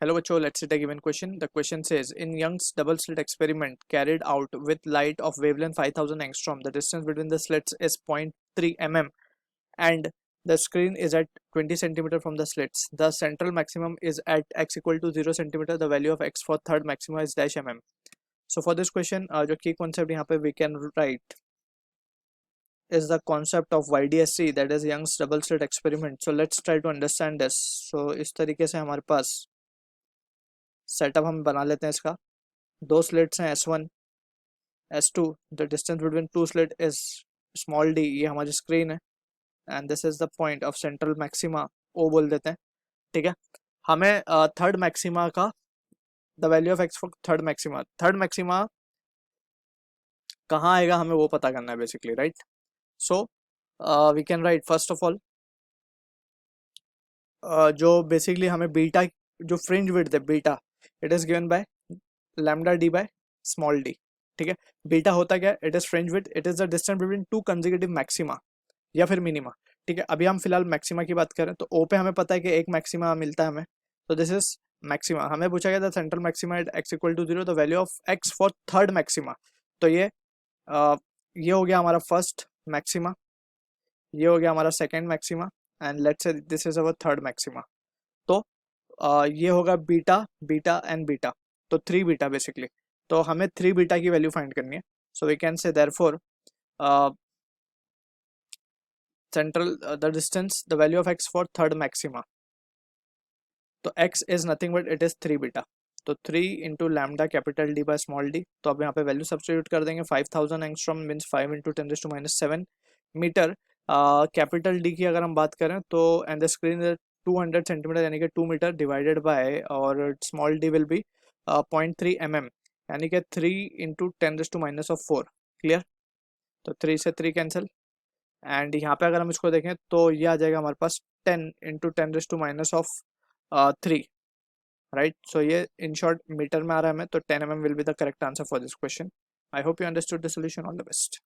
Hello बच्चों, let's see the given question. The question says, in Young's double slit experiment carried out with light of wavelength 5000 angstrom, the distance between the slits is 0.3 mm and the screen is at 20 centimeter from the slits. The central maximum is at x equal to 0 centimeter. The value of x for third maxima is dash mm. So for this question, जो key concept यहाँ पे we can write is the concept of YDSC, that is Young's double slit experiment. So let's try to understand this. So इस तरीके से हमारे पास setup हम बना लेते हैं इसका. दो स्लिट्स हैं S1 S2. The distance between two slit is small d. ये हमारी स्क्रीन है and this is the point of central maxima, O बोल देते हैं. ठीक है, हमें थर्ड मैक्सिमा का the value of x for third maxima कहाँ आएगा हमें वो पता करना है basically, right. So we can write first of all जो बेसिकली हमें बीटा, जो फ्रिंज विड्थ है beta, it is given by lambda D by small D. ठीक है, बीटा होता क्या है, it is fringe width, it is the distance between to consecutive maxima या फिर मिनिमा. ठीक है, अभी हम फिलहाल मैक्सिमा की बात करें तो ओ पे हमें पता है कि एक मैक्सिमा मिलता है हमें, तो दिस इज मैक्सिमा. हमें पूछा गया था central maxima at x equal to 0, the value of x for third maxima. तो ये हो गया हमारा फर्स्ट मैक्सिमा, ये हो गया हमारा second maxima and let's say this is our third maxima. तो ये होगा बीटा बीटा एंड बीटा, तो 3 बीटा बेसिकली. तो हमें 3 बीटा की वैल्यू फाइंड करनी है. So we can say therefore central the distance, the value of x for third maxima. तो x is nothing but it is 3 beta. तो 3 into lambda capital D by small D. तो अब यहाँ पे value substitute कर देंगे. 5000 angstrom means 5 into 10⁻⁷ metre. Capital D की अगर हम बात करें तो एंड द स्क्रीन 200 सेंटीमीटर यानी कि 2 मीटर डिवाइडेड बाय, और small D will be 0.3 mm यानी कि 3 इंटू 10⁻⁴. क्लियर. तो 3 से 3 कैंसिल एंड यहाँ पे अगर हम इसको देखें तो ये आ जाएगा हमारे पास 10 इंटू 10⁻³ राइट. सो ये इन शॉर्ट मीटर में आ रहा है हमें, तो 10 mm will be the correct answer for this question. I hope you understood the solution. All the best.